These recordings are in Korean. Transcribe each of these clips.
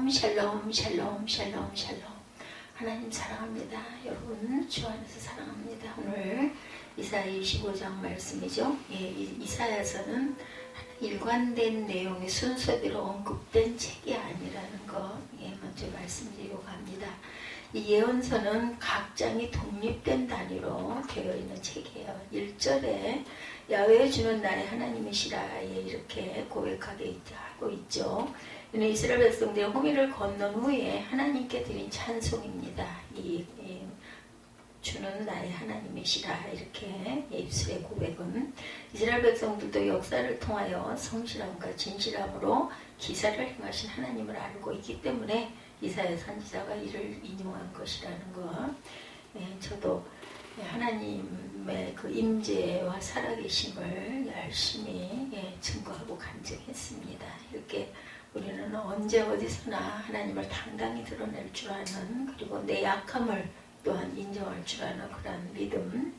샬롬 샬롬 샬롬 샬롬 샬롬. 하나님 사랑합니다. 여러분 주 안에서 사랑합니다. 오늘 이사야 25장 말씀이죠. 이사야서는 일관된 내용의 순서대로 언급된 책이 아니라는 거 먼저 말씀드리려고 합니다. 이 예언서는 각 장이 독립된 단위로 되어 있는 책이에요. 1절에 야훼 주는 나의 하나님이시라 이렇게 고백하게 하고 있죠. 이는 이스라엘 백성들의 홍해를 건넌 후에 하나님께 드린 찬송입니다. 주는 나의 하나님이시라 이렇게 입술의 고백은 이스라엘 백성들도 역사를 통하여 성실함과 진실함으로 기사를 행하신 하나님을 알고 있기 때문에 이사야 선지자가 이를 인용한 것이라는 것. 저도 하나님의 그 임재와 살아계심을 열심히 증거하고 간증했습니다. 이렇게 우리는 언제 어디서나 하나님을 당당히 드러낼 줄 아는, 그리고 내 약함을 또한 인정할 줄 아는 그런 믿음,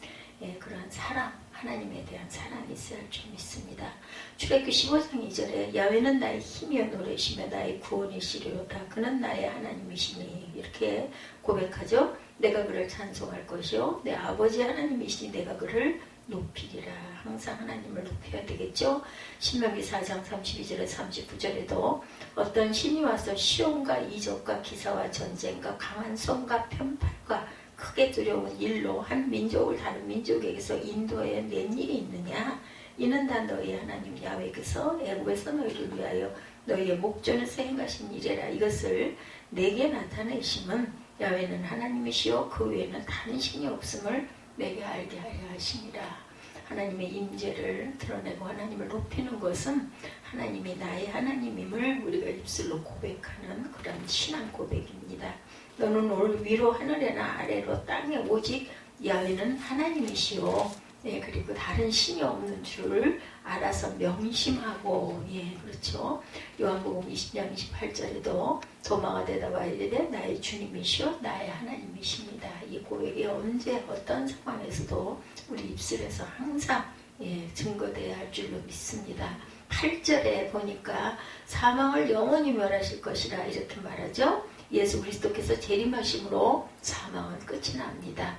그러한 사랑, 하나님에 대한 사랑이 있어야 할 줄 믿습니다. 출애굽기 15장 2절에 야훼는 나의 힘이여 노래시며 나의 구원이시리로다. 그는 나의 하나님이시니 이렇게 고백하죠. 내가 그를 찬송할 것이요 내 아버지 하나님이시니 내가 그를 높이리라. 항상 하나님을 높여야 되겠죠. 신명기 4장 32절에 39절에도 어떤 신이 와서 시온과 이적과 기사와 전쟁과 강한 손과 편팔과 크게 두려운 일로 한 민족을 다른 민족에게서 인도해 낸 일이 있느냐. 이는 다 너희 하나님 야훼께서 애굽에서 너희를 위하여 너희의 목전에서 행하신 일이라. 이것을 내게 나타내심은 야훼는 하나님이시요 그 외에는 다른 신이 없음을 내게 알게 하려 하시니라. 하나님의 임재를 드러내고 하나님을 높이는 것은 하나님이 나의 하나님임을 우리가 입술로 고백하는 그런 신앙 고백입니다. 너는 오늘 위로 하늘에나 아래로 땅에 오직 야훼는 하나님이시오. 그리고 다른 신이 없는 줄 알아서 명심하고, 그렇죠. 요한복음 20장 28절에도 도마가 대답하여 이르되 나의 주님이시오 나의 하나님이십니다. 이 고백이 언제 어떤 상황에서도 우리 입술에서 항상 증거되어야 할 줄로 믿습니다. 8절에 보니까 사망을 영원히 멸하실 것이라 이렇게 말하죠. 예수 그리스도께서 재림하심으로 사망은 끝이 납니다.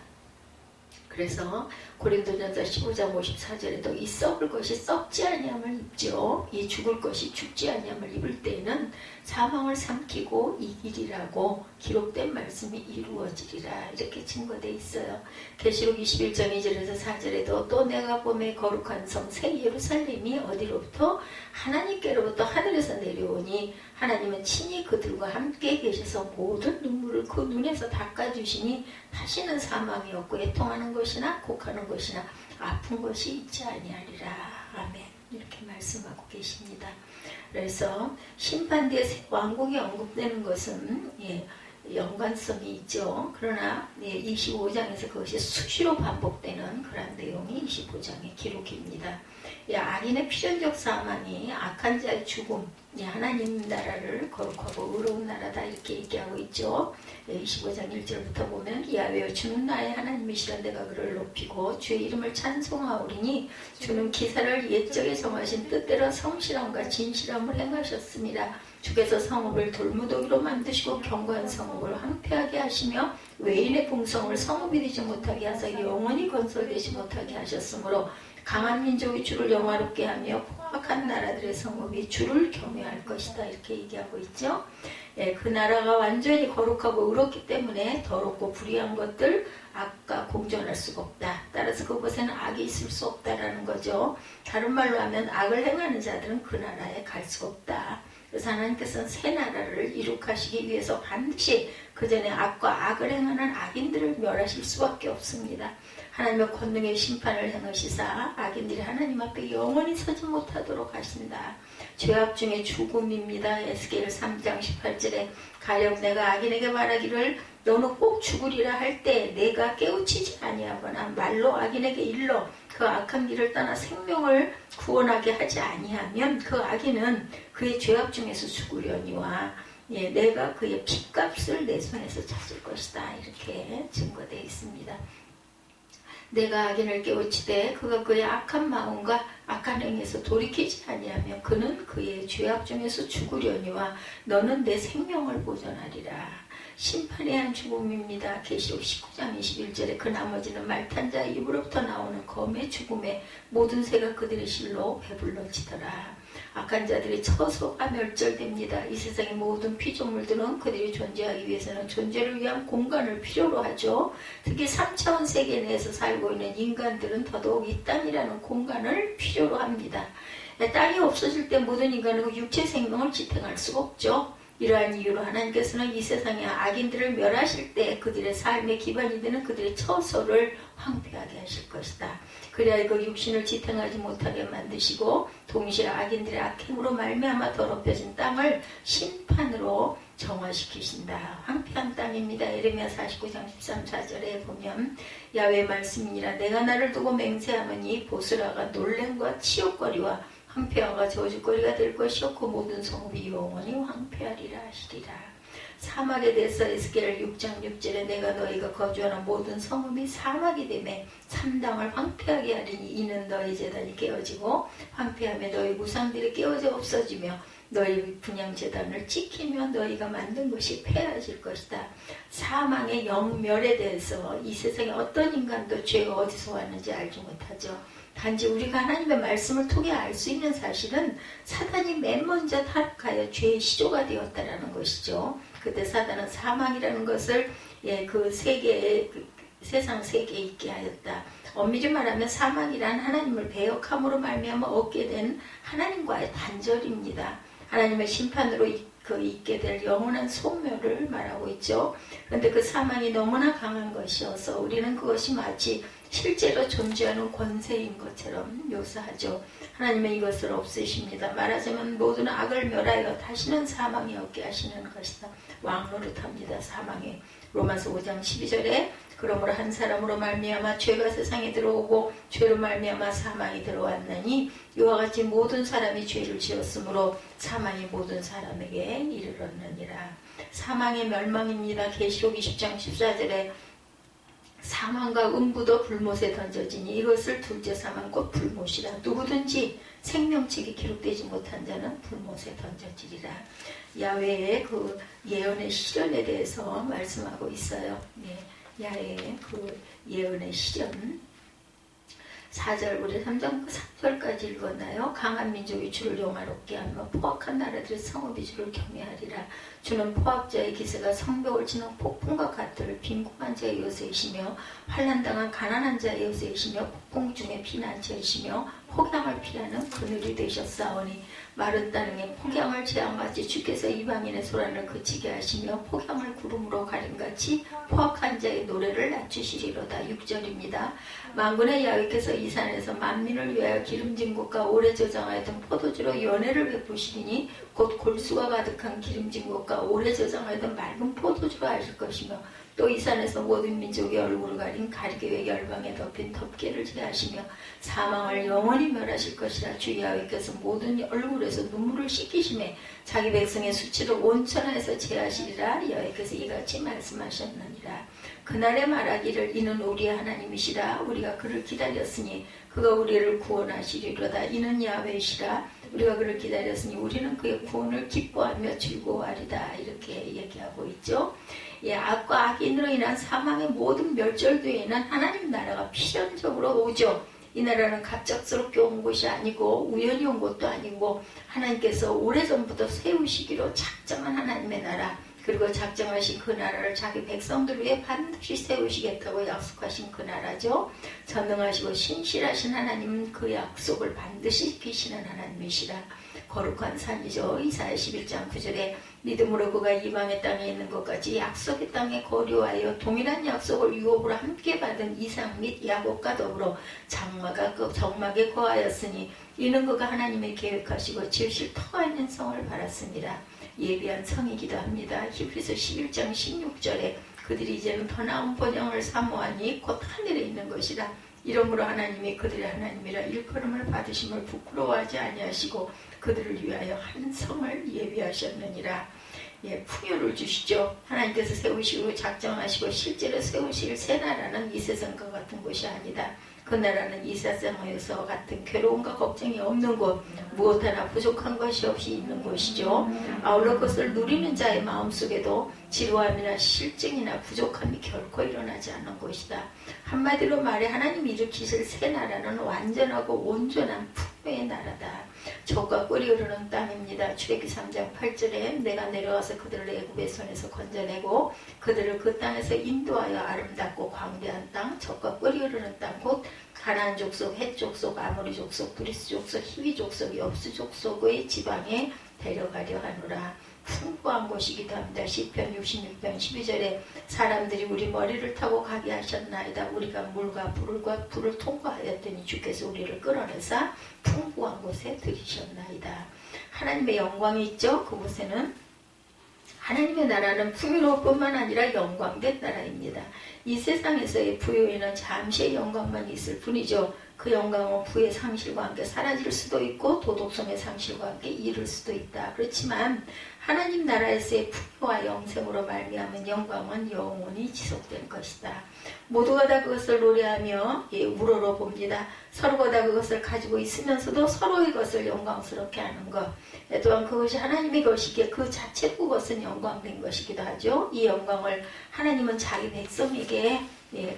그래서 고린도전서 15장 54절에도 이 썩을 것이 썩지 아니함을 입죠. 이 죽을 것이 죽지 아니함을 입을 때에는 사망을 삼키고 이기리라고 기록된 말씀이 이루어지리라 이렇게 증거되어 있어요. 계시록 21장 2절에서 4절에도 또 내가 보매 거룩한 성 새 예루살렘이 어디로부터 하나님께로부터 하늘에서 내려오니 하나님은 친히 그들과 함께 계셔서 모든 눈물을 그 눈에서 닦아주시니 다시는 사망이 없고 애통하는 것이나 곡하는 것이나 아픈 것이 있지 아니하리라. 아멘. 이렇게 말씀하고 계십니다. 그래서 심판 뒤에 왕국이 언급되는 것은 연관성이 있죠. 그러나 25장에서 그것이 수시로 반복되는 그런 내용이 25장의 기록입니다. 악인의 필연적 사망이 악한 자의 죽음, 하나님 나라를 거룩하고 의로운 나라다 이렇게 얘기하고 있죠. 25장 1절부터 보면 야훼여 주는 나의 하나님이시라 내가 그를 높이고 주의 이름을 찬송하오리니 주는 기사를 옛적에 정하신 뜻대로 성실함과 진실함을 행하셨습니다. 주께서 성읍을 돌무더기로 만드시고 견고한 성읍을 황폐하게 하시며 외인의 풍성을 성읍이 되지 못하게 하사 영원히 건설되지 못하게 하셨으므로 강한 민족이 주를 영화롭게 하며 포악한 나라들의 성읍이 주를 경외할 것이다 이렇게 얘기하고 있죠. 그 나라가 완전히 거룩하고 의롭기 때문에 더럽고 불의한 것들 악과 공존할 수가 없다. 따라서 그곳에는 악이 있을 수 없다라는 거죠. 다른 말로 하면 악을 행하는 자들은 그 나라에 갈 수가 없다. 그래서 하나님께서는 새 나라를 이룩하시기 위해서 반드시 그 전에 악과 악을 행하는 악인들을 멸하실 수밖에 없습니다. 하나님의 권능의 심판을 행하시사 악인들이 하나님 앞에 영원히 서지 못하도록 하신다. 죄악 중에 죽음입니다. 에스겔 3장 18절에 가령 내가 악인에게 말하기를 너는 꼭 죽으리라 할 때 내가 깨우치지 아니하거나 말로 악인에게 일러 그 악한 길을 떠나 생명을 구원하게 하지 아니하면 그 악인은 그의 죄악 중에서 죽으려니와 내가 그의 핏값을 내 손에서 찾을 것이다. 이렇게 증거되어 있습니다. 내가 악인을 깨우치되 그가 그의 악한 마음과 악한 행에서 돌이키지 아니하며 그는 그의 죄악 중에서 죽으려니와 너는 내 생명을 보존하리라. 심판의 한 죽음입니다. 계시록 19장 21절에 그 나머지는 말탄 자 입으로부터 나오는 검의 죽음에 모든 새가 그들의 실로 배불러지더라. 악한 자들이 처소가 멸절됩니다. 이 세상의 모든 피조물들은 그들이 존재하기 위해서는 존재를 위한 공간을 필요로 하죠. 특히 3차원 세계 내에서 살고 있는 인간들은 더더욱 이 땅이라는 공간을 필요로 합니다. 땅이 없어질 때 모든 인간은 육체 생명을 지탱할 수가 없죠. 이러한 이유로 하나님께서는 이 세상의 악인들을 멸하실 때 그들의 삶의 기반이 되는 그들의 처소를 황폐하게 하실 것이다. 그래야 그 육신을 지탱하지 못하게 만드시고 동시에 악인들의 악행으로 말미암아 더럽혀진 땅을 심판으로 정화시키신다. 황폐한 땅입니다. 예레미야 49장 13, 14절에 보면 야훼의 말씀이니라 내가 나를 두고 맹세하노니 보스라가 놀램과 치욕거리와 황폐화가 저주거리가 될 것이요 그 모든 성읍이 영원히 황폐하리라 하시리라. 사막에 대해서 에스겔 6장 6절에 내가 너희가 거주하는 모든 성읍이 사막이 되매 삼당을 황폐하게 하리니 이는 너희 제단이 깨어지고 황폐하며 너희 무상들이 깨어져 없어지며 너희 분향제단을 지키며 너희가 만든 것이 폐해질 것이다. 사망의 영멸에 대해서 이 세상에 어떤 인간도 죄가 어디서 왔는지 알지 못하죠. 단지 우리가 하나님의 말씀을 통해 알 수 있는 사실은 사단이 맨 먼저 타락하여 죄의 시조가 되었다는 것이죠. 그때 사단은 사망이라는 것을 그 세계에 세상 세계에 있게 하였다. 엄밀히 말하면 사망이란 하나님을 배역함으로 말미암아 얻게 된 하나님과의 단절입니다. 하나님의 심판으로 있게 될 영원한 소멸을 말하고 있죠. 그런데 그 사망이 너무나 강한 것이어서 우리는 그것이 마치 실제로 존재하는 권세인 것처럼 묘사하죠. 하나님은 이것을 없애십니다. 말하자면 모든 악을 멸하여 다시는 사망이 없게 하시는 것이다. 왕노릇합니다. 사망이. 로마서 5장 12절에 그러므로 한 사람으로 말미암아 죄가 세상에 들어오고 죄로 말미암아 사망이 들어왔나니 이와 같이 모든 사람이 죄를 지었으므로 사망이 모든 사람에게 이르렀느니라. 사망의 멸망입니다. 계시록 20장 14절에 사망과 음부도 불못에 던져지니 이것을 둘째 사망 곧 불못이라. 누구든지 생명책이 기록되지 못한 자는 불못에 던져지리라. 야훼의 그 예언의 실현에 대해서 말씀하고 있어요. 야훼의 그 예언의 실현 4절부터 3절까지 읽었나요? 강한 민족이 주를 영화롭게 하며 포악한 나라들의 성읍이 주를 경외하리라. 주는 포악자의 기세가 성벽을 치는 폭풍과 같을 빈궁한 자의 요새이시며 환난당한 가난한 자의 요새이시며 폭풍 중에 피난처이시며 폭양을 피하는 그늘이 되셨사오니 마른 땅에 폭양을 재앙같이 주께서 이방인의 소란을 그치게 하시며 폭양을 구름으로 가림같이 포악한 자의 노래를 낮추시리로다. 6절입니다. 만군의 야훼께서 이 산에서 만민을 위하여 기름진 곳과 오래 저장하였던 포도주로 연회를 베푸시니 곧 골수가 가득한 기름진 곳과 오래 저장하였던 맑은 포도주로 하실 것이며 또 이 산에서 모든 민족의 얼굴을 가린 가리개의 열방에 덮인 덮개를 제하시며 사망을 영원히 멸하실 것이라. 주 야훼께서 모든 얼굴에서 눈물을 씻기심에 자기 백성의 수치를 온천하에서 제하시리라. 야훼께서 이같이 말씀하셨느니라. 그날에 말하기를 이는 우리의 하나님이시라. 우리가 그를 기다렸으니 그가 우리를 구원하시리로다. 이는 야훼시라. 우리가 그를 기다렸으니 우리는 그의 구원을 기뻐하며 즐거워하리다. 이렇게 얘기하고 있죠. 악과 악인으로 인한 사망의 모든 멸절도에는 하나님 나라가 필연적으로 오죠. 이 나라는 갑작스럽게 온 것이 아니고 우연히 온 것도 아니고 하나님께서 오래전부터 세우시기로 작정한 하나님의 나라, 그리고 작정하신 그 나라를 자기 백성들 위해 반드시 세우시겠다고 약속하신 그 나라죠. 전능하시고 신실하신 하나님은 그 약속을 반드시 지키시는 하나님이시라. 거룩한 산이죠. 이사야 11장 9절에 믿음으로 그가 이방의 땅에 있는 것 같이 약속의 땅에 거류하여 동일한 약속을 유업으로 함께 받은 이삭 및 야곱과 더불어 장막에 거하였으니 이는 그가 하나님의 계획하시고 지으실 터가 있는 성을 바랐습니다. 예비한 성이기도 합니다. 히브리서 11장 16절에 그들이 이제는 더 나은 번영을 사모하니 곧 하늘에 있는 것이라. 이러므로 하나님이 그들의 하나님이라 일컬음을 받으심을 부끄러워하지 아니하시고 그들을 위하여 한 성을 예비하셨느니라. 풍요를 주시죠. 하나님께서 세우시고 작정하시고 실제로 세우실 새 나라는 이 세상과 같은 곳이 아니다. 그 나라는 이 세상에서 같은 괴로움과 걱정이 없는 곳, 무엇 하나 부족한 것이 없이 있는 곳이죠. 아울러 그것을 누리는 자의 마음속에도 지루함이나 실증이나 부족함이 결코 일어나지 않는 곳이다. 한마디로 말해 하나님이 일으키실 새 나라는 완전하고 온전한 풍요의 나라다. 젖과 꿀이 흐르는 땅입니다. 출애굽기 3장 8절에 내가 내려와서 그들을 애굽의 손에서 건져내고 그들을 그 땅에서 인도하여 아름답고 광대한 땅, 젖과 꿀이 흐르는 땅, 곧 가나안 족속, 헷 족속, 아모리 족속, 브리스 족속, 히위 족속, 엽수 족속의 지방에 데려가려 하노라. 풍부한 곳이기도 합니다. 시편 66편 12절에 사람들이 우리 머리를 타고 가게 하셨나이다. 우리가 물과 불을 통과하였더니 주께서 우리를 끌어내사 풍부한 곳에 들이셨나이다. 하나님의 영광이 있죠. 그곳에는 하나님의 나라는 풍요로울 뿐만 아니라 영광된 나라입니다. 이 세상에서의 부요에는 잠시의 영광만 있을 뿐이죠. 그 영광은 부의 상실과 함께 사라질 수도 있고 도덕성의 상실과 함께 이를 수도 있다. 그렇지만 하나님 나라에서의 풍요와 영생으로 말미암은 영광은 영원히 지속될 것이다. 모두가 다 그것을 노래하며 우러러 봅니다. 서로가 다 그것을 가지고 있으면서도 서로의 것을 영광스럽게 하는 것. 또한 그것이 하나님의 것이기에 그 자체로 그것은 영광된 것이기도 하죠. 이 영광을 하나님은 자기 백성에게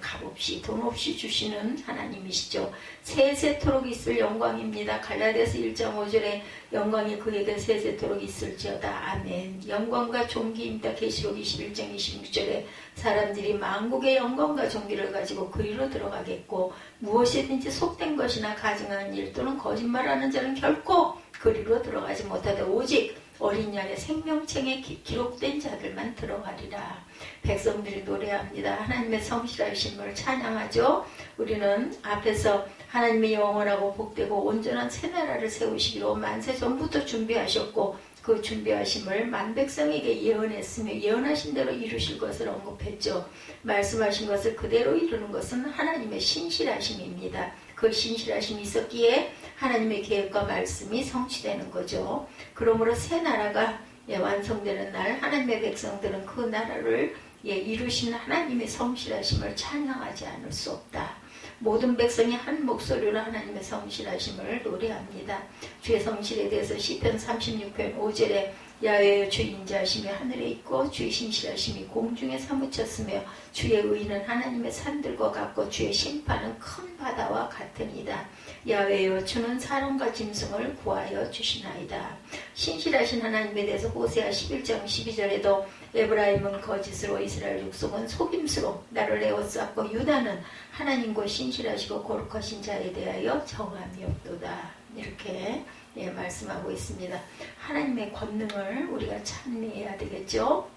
값없이 돈 없이 주시는 하나님이시죠. 세세토록 있을 영광입니다. 갈라디아서 1장 5절에 영광이 그에게 세세토록 있을지어다. 아멘. 영광과 존귀입니다. 계시록 21장 26절에 사람들이 만국의 영광과 존귀를 가지고 그리로 들어가겠고 무엇이든지 속된 것이나 가증한 일 또는 거짓말하는 자는 결코 그리로 들어가지 못하되 오직 어린 양의 생명책에 기록된 자들만 들어가리라. 백성들이 노래합니다. 하나님의 성실하심을 찬양하죠. 우리는 앞에서 하나님의 영원하고 복되고 온전한 새 나라를 세우시기로 만세 전부터 준비하셨고 그 준비하심을 만백성에게 예언했으며 예언하신 대로 이루실 것을 언급했죠. 말씀하신 것을 그대로 이루는 것은 하나님의 신실하심입니다. 그 신실하심이 있었기에 하나님의 계획과 말씀이 성취되는 거죠. 그러므로 새 나라가 완성되는 날 하나님의 백성들은 그 나라를 이루신 하나님의 성실하심을 찬양하지 않을 수 없다. 모든 백성이 한 목소리로 하나님의 성실하심을 노래합니다. 주의 성실에 대해서 시편 36편 5절에 야훼여 주의 인자하심이 하늘에 있고 주의 신실하심이 공중에 사무쳤으며 주의 의는 하나님의 산들과 같고 주의 심판은 큰 바다와 같으니이다. 야훼여 주는 사람과 짐승을 구하여 주시나이다. 신실하신 하나님에 대해서 호세아 11장 12절에도 에브라임은 거짓으로 이스라엘 족속은 속임수로 나를 에워쌌고 유다는 하나님과 신실하시고 거룩하신 자에 대하여 정함이 없도다. 이렇게 말씀하고 있습니다. 하나님의 권능을 우리가 찬미해야 되겠죠.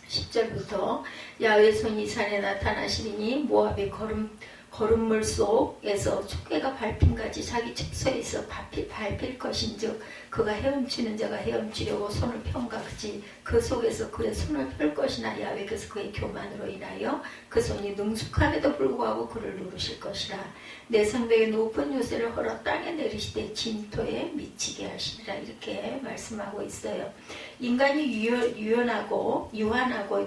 10절부터 야훼 손이 산에 나타나시리니 모압의 거름물 속에서 촉개가 밟힌같이 자기 측서에서 밟힐 것인즉 그가 헤엄치는 자가 헤엄치려고 손을 편같이 그 속에서 그의 손을 펼 것이나 야훼께서 그의 교만으로 인하여 그 손이 능숙함에도 불구하고 그를 누르실 것이라. 내 성벽의 높은 요새를 헐어 땅에 내리시되 진토에 미치게 하시리라. 이렇게 말씀하고 있어요. 인간이 유한하고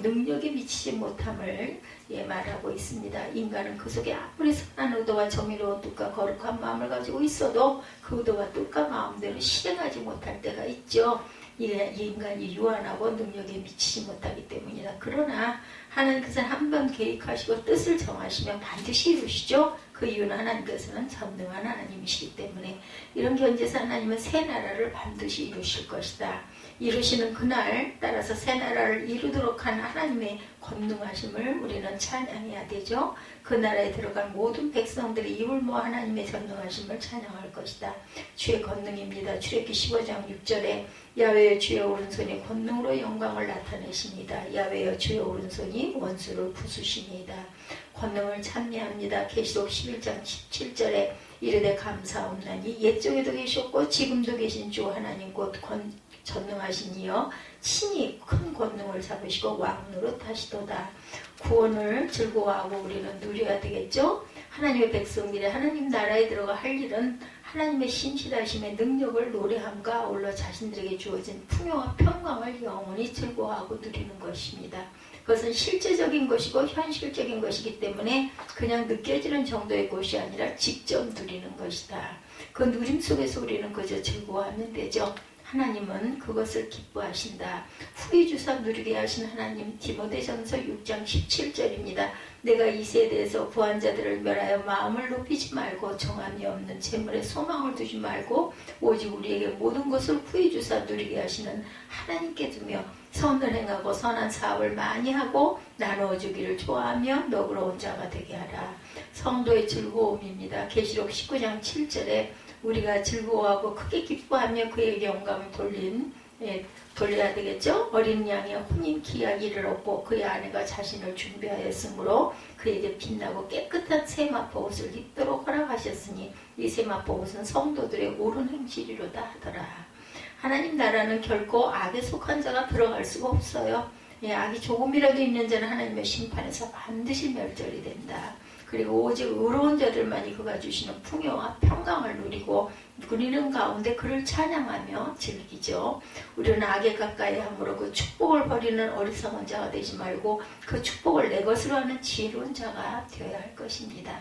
능력에 미치지 못함을 말하고 있습니다. 인간은 그 속에 아무리 선한 의도와 정의로운 뜻과 거룩한 마음을 가지고 있어도 그 의도와 뜻과 마음대로 실행하지 못할 때가 있죠. 이 인간이 유한하고 능력에 미치지 못하기 때문이다. 그러나 하나님께서는 한번 계획하시고 뜻을 정하시면 반드시 이루시죠. 그 이유는 하나님께서는 전능한 하나님이시기 때문에 이런 견지에서 하나님은 새 나라를 반드시 이루실 것이다. 이루시는 그날 따라서 새 나라를 이루도록 한 하나님의 권능하심을 우리는 찬양해야 되죠. 그 나라에 들어간 모든 백성들이 입을 모아 하나님의 전능하심을 찬양할 것이다. 주의 권능입니다. 출애굽기 15장 6절에 야훼여 주의 오른손이 권능으로 영광을 나타내십니다. 야훼여 주의 오른손이 원수를 부수십니다. 권능을 찬미합니다. 계시록 11장 17절에 이르되 감사옵나니 옛적에도 계셨고 지금도 계신 주 하나님 곧 전능하신 이여 친히 큰 권능을 잡으시고 왕노릇 하시도다. 구원을 즐거워하고 우리는 누려야 되겠죠. 하나님의 백성들이 하나님 나라에 들어가 할 일은 하나님의 신실하심의 능력을 노래함과 아울러 자신들에게 주어진 풍요와 평강을 영원히 즐거워하고 누리는 것입니다. 그것은 실제적인 것이고 현실적인 것이기 때문에 그냥 느껴지는 정도의 것이 아니라 직접 누리는 것이다. 그 누림 속에서 우리는 그저 즐거워하면 되죠. 하나님은 그것을 기뻐하신다. 후기 주사 누리게 하신 하나님, 디모데전서 6장 17절입니다. 내가 이 세대에서 부한 자들을 멸하여 마음을 높이지 말고 정함이 없는 재물에 소망을 두지 말고 오직 우리에게 모든 것을 후기 주사 누리게 하시는 하나님께 두며 선을 행하고 선한 사업을 많이 하고 나누어 주기를 좋아하며 너그러운 자가 되게 하라. 성도의 즐거움입니다. 계시록 19장 7절에 우리가 즐거워하고 크게 기뻐하며 그에게 영감을 돌려야 되겠죠. 어린 양의 혼인 기약이를 얻고 그의 아내가 자신을 준비하였으므로 그에게 빛나고 깨끗한 세마포 옷을 입도록 허락하셨으니 이 세마포 옷은 성도들의 옳은 행실이로다 하더라. 하나님 나라는 결코 악에 속한 자가 들어갈 수가 없어요. 악이 조금이라도 있는 자는 하나님의 심판에서 반드시 멸절이 된다. 그리고 오직 의로운 자들만이 그가 주시는 풍요와 평강을 누리는 가운데 그를 찬양하며 즐기죠. 우리는 악에 가까이 함으로 그 축복을 버리는 어리석은 자가 되지 말고 그 축복을 내 것으로 하는 지혜로운 자가 되어야 할 것입니다.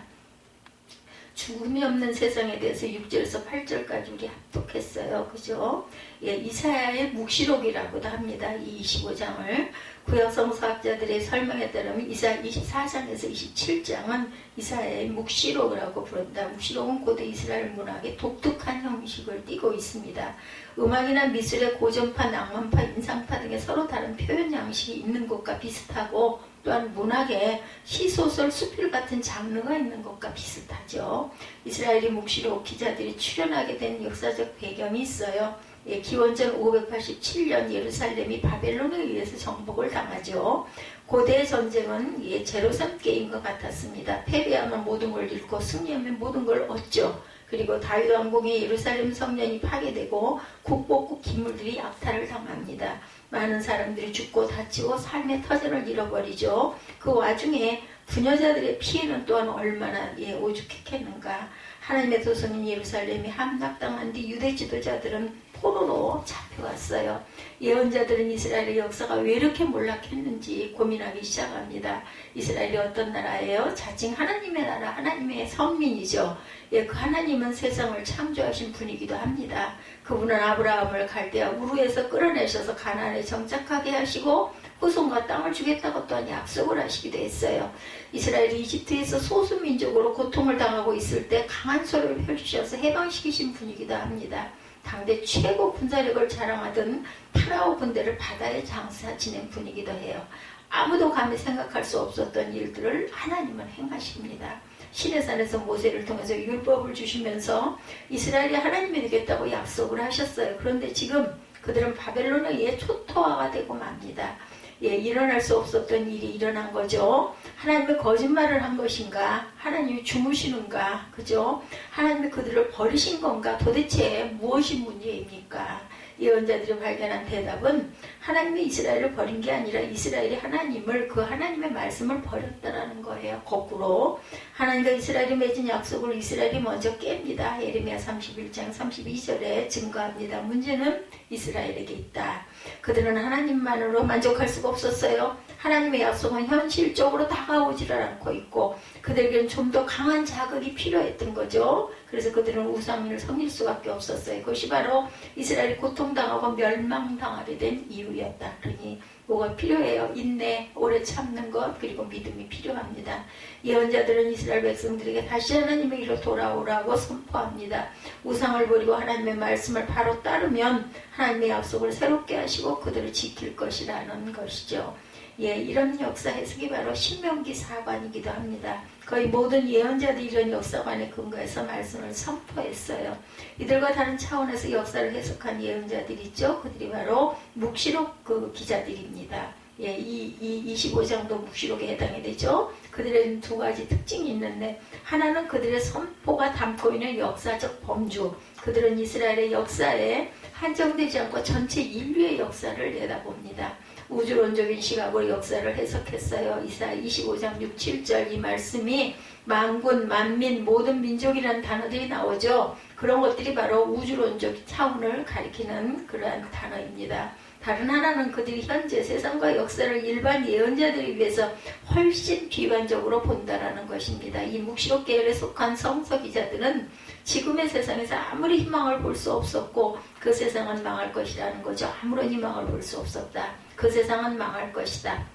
죽음이 없는 세상에 대해서 6절에서 8절까지 우리 합독했어요. 그죠? 이사야의 묵시록이라고도 합니다. 이 25장을. 구약 성서학자들의 설명에 따르면 이사야 24장에서 27장은 이사야의 묵시록이라고 부른다. 묵시록은 고대 이스라엘 문학의 독특한 형식을 띠고 있습니다. 음악이나 미술의 고전파, 낭만파, 인상파 등의 서로 다른 표현 양식이 있는 것과 비슷하고 또한 문학에 시소설, 수필 같은 장르가 있는 것과 비슷하죠. 이스라엘의 묵시록 기자들이 출연하게 된 역사적 배경이 있어요. 기원전 587년 예루살렘이 바벨론에 의해서 정복을 당하죠. 고대 전쟁은 제로섬 게임과 같았습니다. 패배하면 모든 걸 잃고 승리하면 모든 걸 얻죠. 그리고 다윗 왕궁의 예루살렘 성전이 파괴되고 국보국 기물들이 약탈을 당합니다. 많은 사람들이 죽고 다치고 삶의 터전을 잃어버리죠. 그 와중에 부녀자들의 피해는 또한 얼마나 오죽했겠는가. 하나님의 도성인 예루살렘이 함락당한 뒤 유대 지도자들은 포로로 잡혀갔어요. 예언자들은 이스라엘의 역사가 왜 이렇게 몰락했는지 고민하기 시작합니다. 이스라엘이 어떤 나라예요? 자칭 하나님의 나라, 하나님의 선민이죠. 그 하나님은 세상을 창조하신 분이기도 합니다. 그분은 아브라함을 갈대아 우르에서 끌어내셔서 가나안에 정착하게 하시고 후손과 땅을 주겠다고 또한 약속을 하시기도 했어요. 이스라엘이 이집트에서 소수민족으로 고통을 당하고 있을 때 강한 소를 펼치셔서 해방시키신 분이기도 합니다. 당대 최고 군사력을 자랑하던 파라오 군대를 바다에 장사 지낸 분이기도 해요. 아무도 감히 생각할 수 없었던 일들을 하나님은 행하십니다. 시내산에서 모세를 통해서 율법을 주시면서 이스라엘이 하나님이 되겠다고 약속을 하셨어요. 그런데 지금 그들은 바벨론에 의해 초토화가 되고 맙니다. 일어날 수 없었던 일이 일어난 거죠. 하나님이 거짓말을 한 것인가? 하나님이 주무시는가? 그죠? 하나님이 그들을 버리신 건가? 도대체 무엇이 문제입니까? 예언자들이 발견한 대답은 하나님이 이스라엘을 버린 게 아니라 이스라엘이 하나님을, 그 하나님의 말씀을 버렸다라는 거예요. 거꾸로 하나님과 이스라엘이 맺은 약속을 이스라엘이 먼저 깹니다. 예레미야 31장 32절에 증거합니다. 문제는 이스라엘에게 있다. 그들은 하나님만으로 만족할 수가 없었어요. 하나님의 약속은 현실적으로 다가오지를 않고 있고 그들에게는 좀 더 강한 자극이 필요했던 거죠. 그래서 그들은 우상을 섬길 수밖에 없었어요. 그것이 바로 이스라엘이 고통당하고 멸망당하게 된 이유였다. 그러니 뭐가 필요해요? 인내, 오래 참는 것, 그리고 믿음이 필요합니다. 예언자들은 이스라엘 백성들에게 다시 하나님의 길로 돌아오라고 선포합니다. 우상을 버리고 하나님의 말씀을 바로 따르면 하나님의 약속을 새롭게 하시고 그들을 지킬 것이라는 것이죠. 이런 역사 해석이 바로 신명기 4관이기도 합니다. 거의 모든 예언자들이 이런 역사관에 근거해서 말씀을 선포했어요. 이들과 다른 차원에서 역사를 해석한 예언자들이 있죠. 그들이 바로 묵시록 기자들입니다. 이 25장도 묵시록에 해당이 되죠. 그들의 두 가지 특징이 있는데 하나는 그들의 선포가 담고 있는 역사적 범주. 그들은 이스라엘의 역사에 한정되지 않고 전체 인류의 역사를 내다봅니다. 우주론적인 시각으로 역사를 해석했어요. 이사야 25장 6, 7절 이 말씀이 만군, 만민, 모든 민족이라는 단어들이 나오죠. 그런 것들이 바로 우주론적 차원을 가리키는 그러한 단어입니다. 다른 하나는 그들이 현재 세상과 역사를 일반 예언자들에 비해서 훨씬 비관적으로 본다라는 것입니다. 이 묵시록 계열에 속한 성서 기자들은 지금의 세상에서 아무리 희망을 볼 수 없었고 그 세상은 망할 것이라는 거죠. 아무런 희망을 볼 수 없었다. 그 세상은 망할 것이다.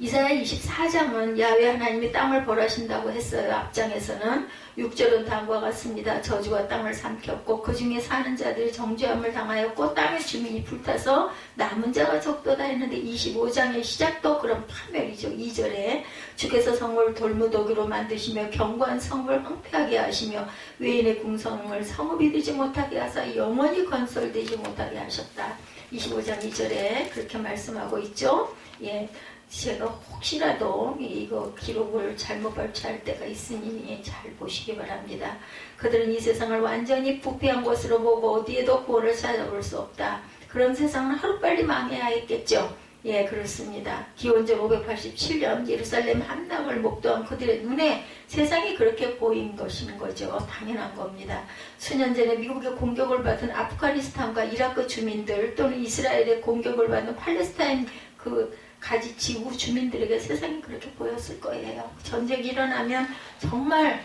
이사야 24장은 야훼 하나님이 땅을 벌하신다고 했어요. 앞장에서는 6절은 다음과 같습니다. 저주가 땅을 삼켰고 그 중에 사는 자들이 정죄함을 당하였고 땅의 주민이 불타서 남은 자가 적도다 했는데 25장의 시작도 그런 파멸이죠. 2절에 주께서 성을 돌무더기로 만드시며 견고한 성을 황폐하게 하시며 외인의 궁성을 성읍이 되지 못하게 하사 영원히 건설되지 못하게 하셨다. 25장 2절에 그렇게 말씀하고 있죠. 예. 제가 혹시라도 이거 기록을 잘못 발췌할 때가 있으니 잘 보시기 바랍니다. 그들은 이 세상을 완전히 부패한 것으로 보고 어디에도 구원을 찾아볼 수 없다. 그런 세상은 하루빨리 망해야 했겠죠. 예, 그렇습니다. 기원전 587년 예루살렘 함락을 목도한 그들의 눈에 세상이 그렇게 보인 것인 거죠. 당연한 겁니다. 수년 전에 미국의 공격을 받은 아프가니스탄과 이라크 주민들 또는 이스라엘의 공격을 받은 팔레스타인 가지 지구 주민들에게 세상이 그렇게 보였을 거예요. 전쟁이 일어나면 정말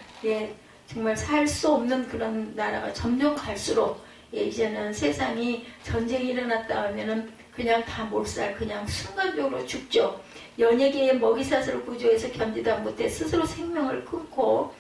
정말 살 수 없는 그런 나라가 점점 갈수록 이제는 세상이 전쟁이 일어났다 하면은 그냥 다 몰살 그냥 순간적으로 죽죠. 연예계의 먹이사슬을 구조해서 견디다 못해 스스로 생명을 끊고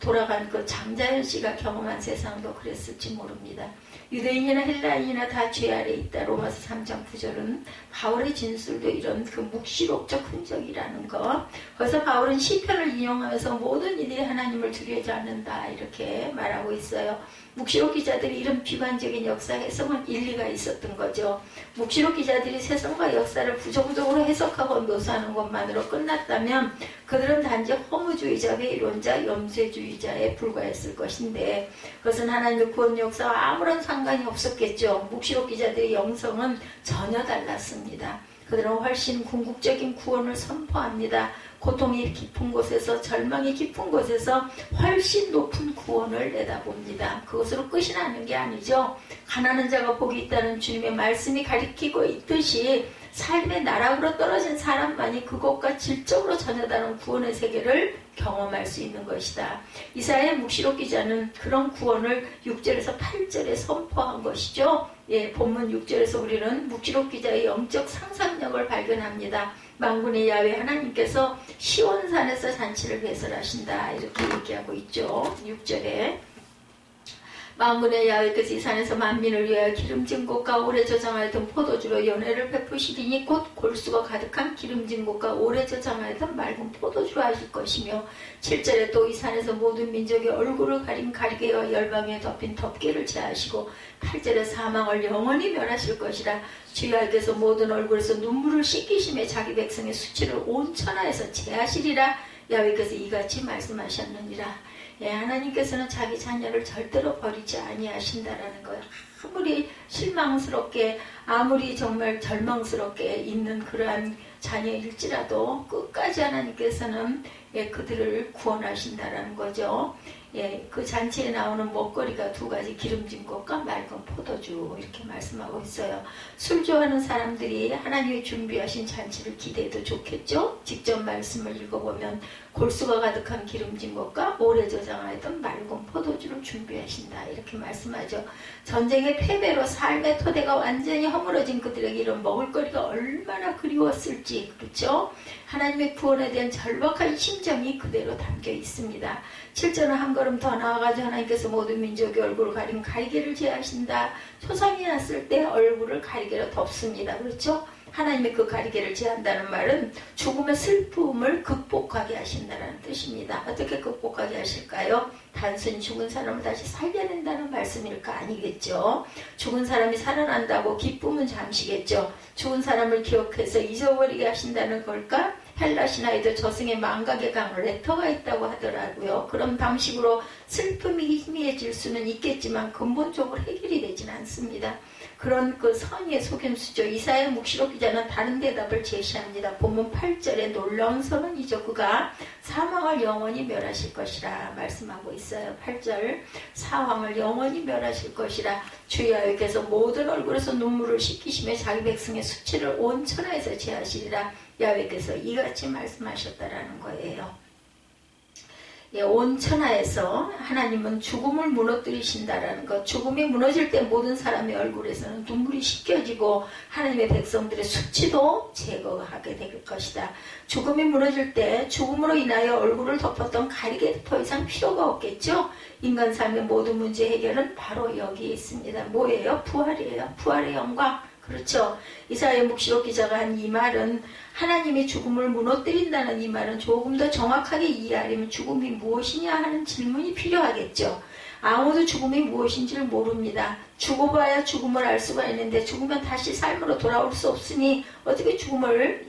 돌아간 그 장자연 씨가 경험한 세상도 그랬을지 모릅니다. 유대인이나 헬라인이나 다 죄 아래 있다. 로마서 3장 9절은 바울의 진술도 이런 그 묵시록적 흔적이라는 것. 그래서 바울은 시편을 인용하면서 모든 이들이 하나님을 두려워하지 않는다 이렇게 말하고 있어요. 묵시록 기자들이 이런 비관적인 역사 해석은 일리가 있었던 거죠. 묵시록 기자들이 세상과 역사를 부정적으로 해석하고 묘사하는 것만으로 끝났다면 그들은 단지 허무주의자, 회의론자, 염세주의자에 불과했을 것인데 그것은 하나님의 구원 역사와 아무런 상관이 없었겠죠. 묵시록 기자들의 영성은 전혀 달랐습니다. 그들은 훨씬 궁극적인 구원을 선포합니다. 고통이 깊은 곳에서 절망이 깊은 곳에서 훨씬 높은 구원을 내다봅니다. 그것으로 끝이 나는 게 아니죠. 가난한 자가 복이 있다는 주님의 말씀이 가리키고 있듯이 삶의 나락으로 떨어진 사람만이 그것과 질적으로 전혀 다른 구원의 세계를 경험할 수 있는 것이다. 이사야의 묵시록 기자는 그런 구원을 6절에서 8절에 선포한 것이죠. 본문 6절에서 우리는 묵시록 기자의 영적 상상력을 발견합니다. 만군의 야훼 하나님께서 시온산에서 잔치를 개설하신다 이렇게 얘기하고 있죠. 6절에 만군의 야훼께서 이 산에서 만민을 위하여 기름진 곳과 오래 저장하였던 포도주로 연회를 베푸시리니 곧 골수가 가득한 기름진 곳과 오래 저장하였던 맑은 포도주로 하실 것이며 7절에 또 이 산에서 모든 민족의 얼굴을 가린 가리개와 열방에 덮인 덮개를 제하시고 8절에 사망을 영원히 멸하실 것이라 주의 하께서 모든 얼굴에서 눈물을 씻기심에 자기 백성의 수치를 온 천하에서 제하시리라 야훼께서 이같이 말씀하셨느니라. 하나님께서는 자기 자녀를 절대로 버리지 아니하신다라는 거예요. 아무리 실망스럽게 아무리 정말 절망스럽게 있는 그러한 자녀일지라도 끝까지 하나님께서는 그들을 구원하신다라는 거죠. 그 잔치에 나오는 먹거리가 두 가지 기름진 것과 맑은 포도주 이렇게 말씀하고 있어요. 술 좋아하는 사람들이 하나님이 준비하신 잔치를 기대해도 좋겠죠. 직접 말씀을 읽어보면 골수가 가득한 기름진 것과 오래 저장하였던 맑은 포도주를 준비하신다 이렇게 말씀하죠. 전쟁의 패배로 삶의 토대가 완전히 허물어진 그들에게 이런 먹을거리가 얼마나 그리웠을지 그렇죠. 하나님의 구원에 대한 절박한 심정이 그대로 담겨 있습니다. 7절은 한 걸음 더 나아가서 하나님께서 모든 민족의 얼굴을 가린 가리개를 제하신다. 초상이 났을 때 얼굴을 가리개로 덮습니다. 그렇죠? 하나님의 그 가리개를 제한다는 말은 죽음의 슬픔을 극복하게 하신다는 뜻입니다. 어떻게 극복하게 하실까요? 단순히 죽은 사람을 다시 살려낸다는 말씀일까? 아니겠죠. 죽은 사람이 살아난다고 기쁨은 잠시겠죠. 죽은 사람을 기억해서 잊어버리게 하신다는 걸까? 헬라 신화에도 저승의 망각의 강을 레터가 있다고 하더라고요. 그런 방식으로 슬픔이 희미해질 수는 있겠지만 근본적으로 해결이 되진 않습니다. 그런 그 선의의 속임수죠. 이사야 묵시록 기자는 다른 대답을 제시합니다. 본문 8절에 놀라운 선언이죠. 그가 사망을 영원히 멸하실 것이라 말씀하고 있어요. 8절 사망을 영원히 멸하실 것이라 주 여호와께서 모든 얼굴에서 눈물을 씻기시며 자기 백성의 수치를 온 천하에서 제하시리라. 야훼께서 이같이 말씀하셨다라는 거예요. 예, 온 천하에서 하나님은 죽음을 무너뜨리신다라는 것. 죽음이 무너질 때 모든 사람의 얼굴에서는 눈물이 씻겨지고 하나님의 백성들의 수치도 제거하게 될 것이다. 죽음이 무너질 때 죽음으로 인하여 얼굴을 덮었던 가리개 더 이상 필요가 없겠죠. 인간 삶의 모든 문제 해결은 바로 여기에 있습니다. 뭐예요? 부활이에요. 부활의 영광. 그렇죠. 이사야 묵시록 기자가 한 이 말은 하나님이 죽음을 무너뜨린다는 이 말은 조금 더 정확하게 이해하려면 죽음이 무엇이냐 하는 질문이 필요하겠죠. 아무도 죽음이 무엇인지를 모릅니다. 죽어봐야 죽음을 알 수가 있는데 죽으면 다시 삶으로 돌아올 수 없으니 어떻게 죽음을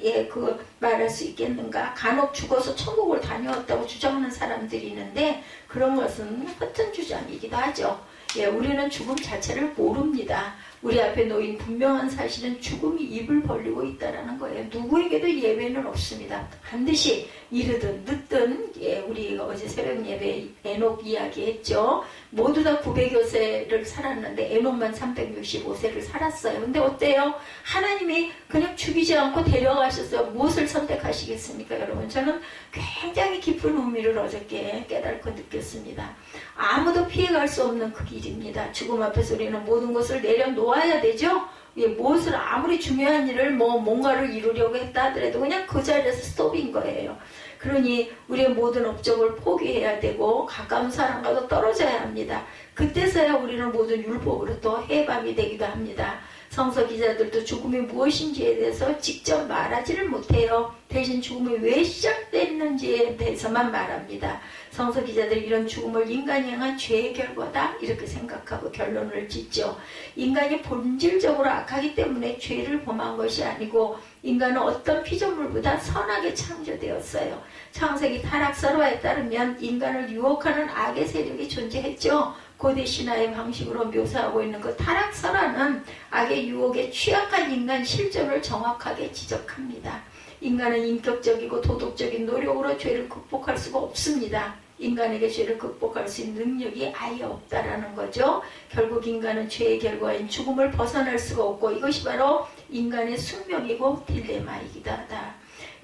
말할 수 있겠는가. 간혹 죽어서 천국을 다녀왔다고 주장하는 사람들이 있는데 그런 것은 허튼 주장이기도 하죠. 예, 우리는 죽음 자체를 모릅니다. 우리 앞에 놓인 분명한 사실은 죽음이 입을 벌리고 있다는 거예요. 누구에게도 예외는 없습니다. 반드시 이르든 늦든, 예, 우리 어제 새벽 예배 에녹 이야기했죠. 모두 다 900여 세를 살았는데 에녹만 365세를 살았어요. 근데 어때요? 하나님이 그냥 죽이지 않고 데려가셨어요. 무엇을 선택하시겠습니까, 여러분? 저는 굉장히 깊은 의미를 어저께 깨닫고 느꼈습니다. 아무도 피해갈 수 없는 그 길입니다. 죽음 앞에서 우리는 모든 것을 내려놓아야 되죠. 예, 무엇을 아무리 중요한 일을 뭔가를 이루려고 했다 하더라도 그냥 그 자리에서 스톱인 거예요. 그러니 우리의 모든 업적을 포기해야 되고 가까운 사람과도 떨어져야 합니다. 그때서야 우리는 모든 율법으로부터 해방이 되기도 합니다. 성서 기자들도 죽음이 무엇인지에 대해서 직접 말하지를 못해요. 대신 죽음이 왜 시작됐는지에 대해서만 말합니다. 성서 기자들이 이런 죽음을 인간이 향한 죄의 결과다 이렇게 생각하고 결론을 짓죠. 인간이 본질적으로 악하기 때문에 죄를 범한 것이 아니고 인간은 어떤 피조물보다 선하게 창조되었어요. 창세기 타락설화에 따르면 인간을 유혹하는 악의 세력이 존재했죠. 고대 신화의 방식으로 묘사하고 있는 그 타락설화는 악의 유혹에 취약한 인간 실존을 정확하게 지적합니다. 인간은 인격적이고 도덕적인 노력으로 죄를 극복할 수가 없습니다. 인간에게 죄를 극복할 수 있는 능력이 아예 없다라는 거죠. 결국 인간은 죄의 결과인 죽음을 벗어날 수가 없고 이것이 바로 인간의 숙명이고 딜레마이기도 하다.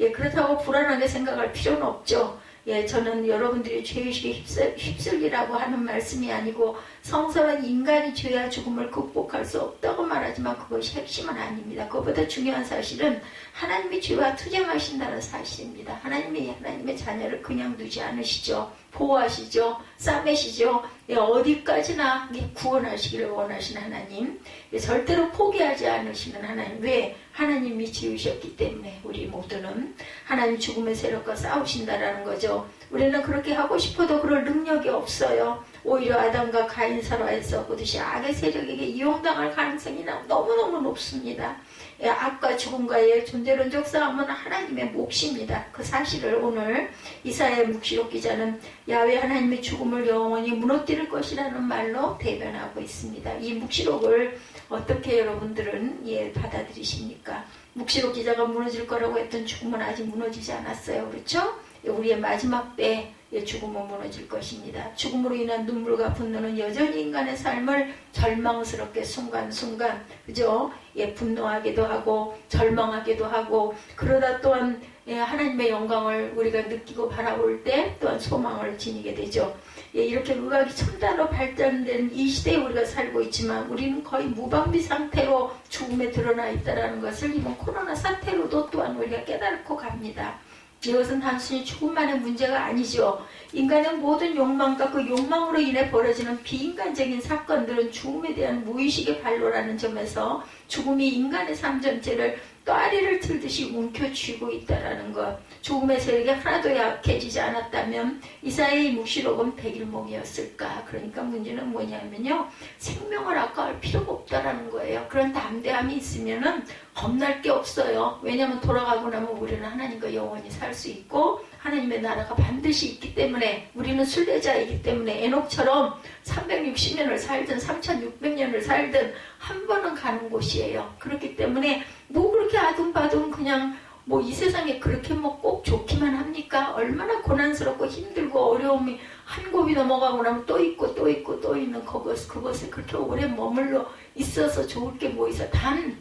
예, 그렇다고 불안하게 생각할 필요는 없죠. 예, 저는 여러분들이 죄의식에 휩쓸리라고 하는 말씀이 아니고 성서는 인간이 죄와 죽음을 극복할 수 없다고 말하지만 그것이 핵심은 아닙니다. 그것보다 중요한 사실은 하나님이 죄와 투쟁하신다는 사실입니다. 하나님이 하나님의 자녀를 그냥 두지 않으시죠. 보호하시죠. 싸매시죠. 예, 어디까지나 구원하시기를 원하시는 하나님. 예, 절대로 포기하지 않으시는 하나님. 왜? 하나님이 지으셨기 때문에 우리 모두는 하나님 죽음의 세력과 싸우신다라는 거죠. 우리는 그렇게 하고 싶어도 그럴 능력이 없어요. 오히려 아담과 가인 설화에서 보듯이 악의 세력에게 이용당할 가능성이 너무너무 높습니다. 예, 악과 죽음과의 존재론적 싸움은 하나님의 몫입니다. 그 사실을 오늘 이사야 묵시록 기자는 야훼 하나님의 죽음을 영원히 무너뜨릴 것이라는 말로 대변하고 있습니다. 이 묵시록을 어떻게 여러분들은 받아들이십니까? 묵시록 기자가 무너질 거라고 했던 죽음은 아직 무너지지 않았어요. 그렇죠? 우리의 마지막 때의 죽음은 무너질 것입니다. 죽음으로 인한 눈물과 분노는 여전히 인간의 삶을 절망스럽게 순간순간 그죠? 분노하기도 하고 절망하기도 하고 그러다 또한 하나님의 영광을 우리가 느끼고 바라볼 때 또한 소망을 지니게 되죠. 이렇게 의학이 첨단으로 발전된 이 시대에 우리가 살고 있지만 우리는 거의 무방비 상태로 죽음에 드러나 있다는 것을 이번 코로나 사태로도 또한 우리가 깨닫고 갑니다. 이것은 단순히 죽음만의 문제가 아니죠. 인간의 모든 욕망과 그 욕망으로 인해 벌어지는 비인간적인 사건들은 죽음에 대한 무의식의 발로라는 점에서 죽음이 인간의 삶 전체를 또아리를 틀듯이 움켜쥐고 있다는 것. 죽음의 세력이 하나도 약해지지 않았다면 이사야의 묵시록은 백일몽이었을까. 그러니까 문제는 뭐냐면요. 생명을 아까울 필요가 없다라는 거예요. 그런 담대함이 있으면은 겁날 게 없어요. 왜냐하면 돌아가고 나면 우리는 하나님과 영원히 살 수 있고 하나님의 나라가 반드시 있기 때문에 우리는 순례자이기 때문에 에녹처럼 360년을 살든 3600년을 살든 한 번은 가는 곳이에요. 그렇기 때문에 뭐 그렇게 아둥바둥 그냥 뭐 이 세상에 그렇게 뭐 꼭 좋기만 합니까? 얼마나 고난스럽고 힘들고 어려움이 한 곱이 넘어가고 나면 또 있고 또 있고 또 있는 그것에 그렇게 오래 머물러 있어서 좋을 게 뭐 있어. 단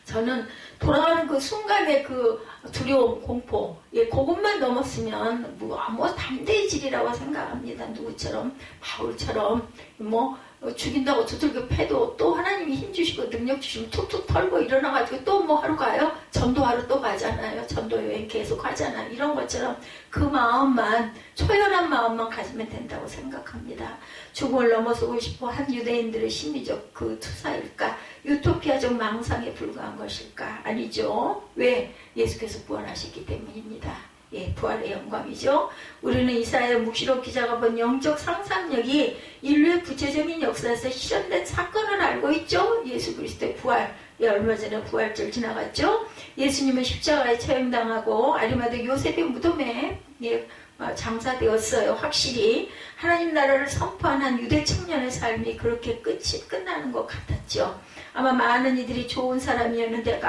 저는 돌아가는 그 순간의 그 두려움, 공포, 그것만 넘었으면 뭐 담대해지리라고 생각합니다. 누구처럼, 바울처럼 뭐 죽인다고 두들겨 패도 또 하나님이 힘 주시고 능력 주시면 툭툭 털고 일어나가지고 또 뭐 하러 가요? 전도하러 또 가잖아요. 전도 여행 계속 하잖아요. 이런 것처럼 그 마음만, 초연한 마음만 가지면 된다고 생각합니다. 죽음을 넘어서고 싶어 한 유대인들의 심리적 그 투사일까? 유토피아적 망상에 불과한 것일까? 아니죠. 왜? 예수께서 부활하셨기 때문입니다. 예, 부활의 영광이죠. 우리는 이사야 묵시록 기자가 본 영적 상상력이 인류의 구체적인 역사에서 실현된 사건을 알고 있죠. 예수 그리스도의 부활. 예, 얼마 전에 부활절 지나갔죠. 예수님은 십자가에 처형당하고 아리마대 요셉의 무덤에 장사되었어요. 확실히 하나님 나라를 선포한 한 유대 청년의 삶이 그렇게 끝나는 것 같았죠. 아마 많은 이들이 좋은 사람이었는데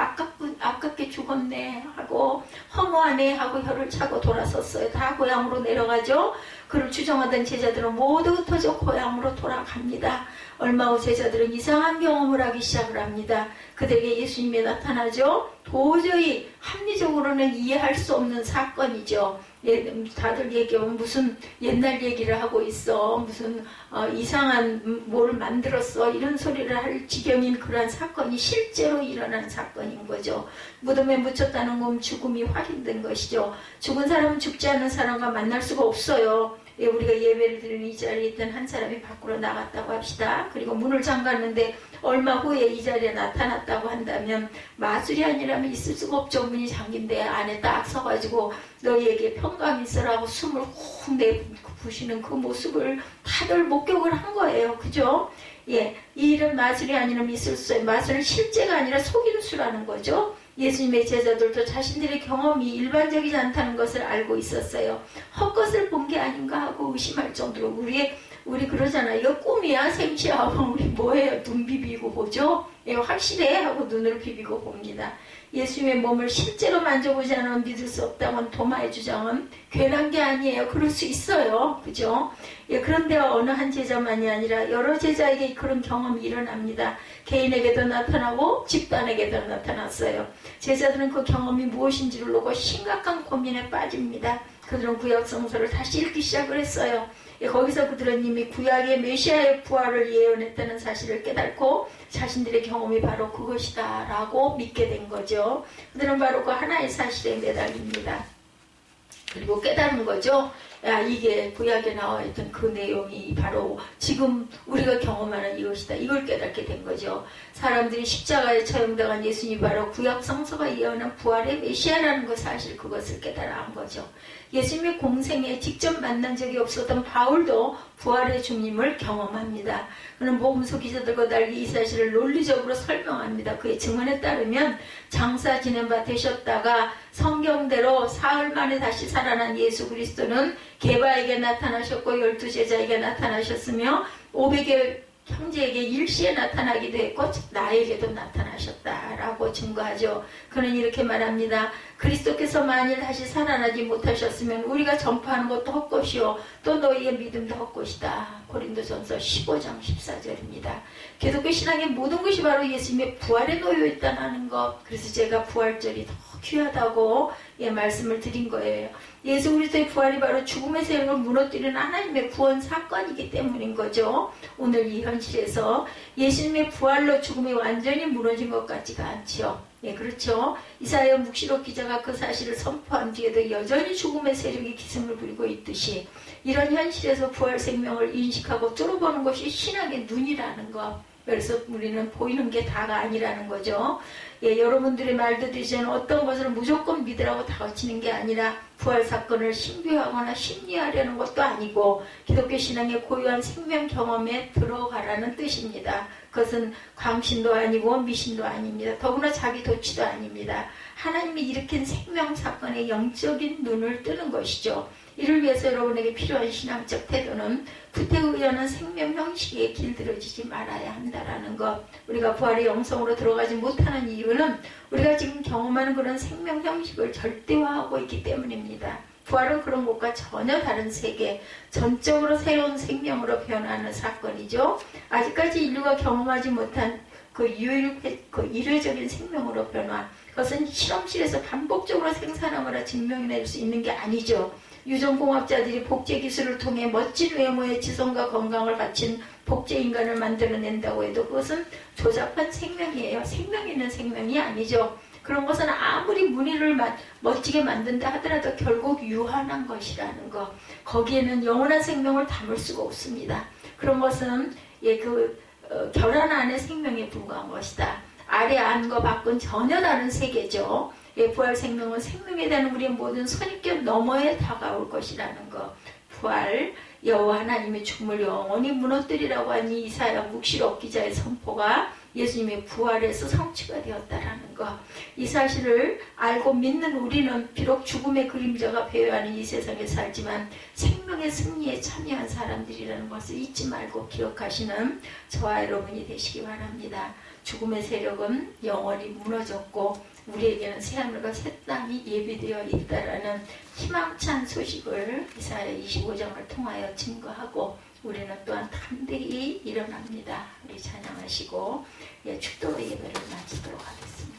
아깝게 죽었네 하고 허무하네 하고 혀를 차고 돌아섰어요. 다 고향으로 내려가죠. 그를 추종하던 제자들은 모두 흩어져 고향으로 돌아갑니다. 얼마 후 제자들은 이상한 경험을 하기 시작을 합니다. 그들에게 예수님이 나타나죠. 도저히 합리적으로는 이해할 수 없는 사건이죠. 다들 얘기하면 무슨 옛날 얘기를 하고 있어, 무슨 이상한 뭘 만들었어, 이런 소리를 할 지경인 그러한 사건이 실제로 일어난 사건인 거죠. 무덤에 묻혔다는 건 죽음이 확인된 것이죠. 죽은 사람은 죽지 않은 사람과 만날 수가 없어요. 우리가 예배를 드리는 이 자리에 있던 한 사람이 밖으로 나갔다고 합시다. 그리고 문을 잠갔는데 얼마 후에 이 자리에 나타났다고 한다면 마술이 아니라면 있을 수가 없죠. 문이 잠긴데 안에 딱 서가지고 너희에게 평강이 있으라고 숨을 훅 내부시는 그 모습을 다들 목격을 한 거예요. 그죠? 예, 이 일은 마술이 아니라면 있을 수 없어요. 마술은 실제가 아니라 속임수라는 거죠. 예수님의 제자들도 자신들의 경험이 일반적이지 않다는 것을 알고 있었어요. 헛것을 본 게 아닌가 하고 의심할 정도로 우리 그러잖아요. 이거 꿈이야 생시야 하고 우리 뭐예요? 눈 비비고 보죠. 이거 확실해 하고 눈을 비비고 봅니다. 예수님의 몸을 실제로 만져보지 않으면 믿을 수 없다는 도마의 주장은 괜한 게 아니에요. 그럴 수 있어요. 그죠? 예, 그런데 어느 한 제자만이 아니라 여러 제자에게 그런 경험이 일어납니다. 개인에게도 나타나고 집단에게도 나타났어요. 제자들은 그 경험이 무엇인지를 놓고 심각한 고민에 빠집니다. 그들은 구약 성서를 다시 읽기 시작을 했어요. 거기서 그들은 이미 구약의 메시아의 부활을 예언했다는 사실을 깨닫고 자신들의 경험이 바로 그것이다 라고 믿게 된 거죠. 그들은 바로 그 하나의 사실에 매달립니다. 그리고 깨달은 거죠. 야, 이게 구약에 나와 있던 그 내용이 바로 지금 우리가 경험하는 이것이다. 이걸 깨닫게 된 거죠. 사람들이 십자가에 처형당한 예수님이 바로 구약 성서가 예언한 부활의 메시아라는 것, 사실 그것을 깨달아 한 거죠. 예수님의 공생에 직접 만난 적이 없었던 바울도 부활의 주님을 경험합니다. 그는 복음서 기자들과 달리 이 사실을 논리적으로 설명합니다. 그의 증언에 따르면 장사 지낸 바 되셨다가 성경대로 사흘 만에 다시 살아난 예수 그리스도는 게바에게 나타나셨고 12제자에게 나타나셨으며 500의 형제에게 일시에 나타나기도 했고 나에게도 나타나셨다라고 증거하죠. 그는 이렇게 말합니다. 그리스도께서 만일 다시 살아나지 못하셨으면 우리가 전파하는 것도 헛것이요 또 너희의 믿음도 헛것이다. 고린도전서 15장 14절입니다. 기독교 신앙의 모든 것이 바로 예수님의 부활에 놓여 있다는 것. 그래서 제가 부활절이 더 귀하다고 말씀을 드린 거예요. 예수 그리스도의 부활이 바로 죽음의 세력을 무너뜨리는 하나님의 구원 사건이기 때문인 거죠. 오늘 이 현실에서 예수님의 부활로 죽음이 완전히 무너진 것 같지가 않죠. 예, 그렇죠. 이사야 묵시록 기자가 그 사실을 선포한 뒤에도 여전히 죽음의 세력이 기승을 부리고 있듯이 이런 현실에서 부활 생명을 인식하고 뚫어보는 것이 신앙의 눈이라는 것. 그래서 우리는 보이는 게 다가 아니라는 거죠. 예, 여러분들의 말도 되지 않은 어떤 것을 무조건 믿으라고 다그치는 게 아니라 부활 사건을 신비하거나 심리하려는 것도 아니고 기독교 신앙의 고유한 생명 경험에 들어가라는 뜻입니다. 그것은 광신도 아니고 미신도 아닙니다. 더구나 자기 도취도 아닙니다. 하나님이 일으킨 생명 사건의 영적인 눈을 뜨는 것이죠. 이를 위해서 여러분에게 필요한 신앙적 태도는 구태에 의한 생명 형식에 길들여지지 말아야 한다라는 것. 우리가 부활의 영성으로 들어가지 못하는 이유는 우리가 지금 경험하는 그런 생명 형식을 절대화하고 있기 때문입니다. 부활은 그런 것과 전혀 다른 세계, 전적으로 새로운 생명으로 변화하는 사건이죠. 아직까지 인류가 경험하지 못한 그 이례적인 생명으로 변화, 그것은 실험실에서 반복적으로 생산하거나 증명해낼 수 있는 게 아니죠. 유전공학자들이 복제 기술을 통해 멋진 외모의 지성과 건강을 갖춘 복제 인간을 만들어낸다고 해도 그것은 조잡한 생명이에요. 생명 있는 생명이 아니죠. 그런 것은 아무리 무늬를 멋지게 만든다 하더라도 결국 유한한 것이라는 것. 거기에는 영원한 생명을 담을 수가 없습니다. 그런 것은 결함 안의 생명에 불과한 것이다. 아래 안과 밖은 전혀 다른 세계죠. 부활 생명은 생명에 대한 우리의 모든 선입견 너머에 다가올 것이라는 것. 부활, 여호와 하나님의 죽음을 영원히 무너뜨리라고 하니 이사야 묵시록 기자의 선포가 예수님의 부활에서 성취가 되었다라는 것. 이 사실을 알고 믿는 우리는 비록 죽음의 그림자가 배회하는 이 세상에 살지만 생명의 승리에 참여한 사람들이라는 것을 잊지 말고 기억하시는 저와 여러분이 되시기 바랍니다. 죽음의 세력은 영원히 무너졌고 우리에게는 새하늘과 새 땅이 예비되어 있다라는 희망찬 소식을 이사야 25장을 통하여 증거하고 우리는 또한 담대히 일어납니다. 우리 찬양하시고 축도의 예배를 마치도록 하겠습니다.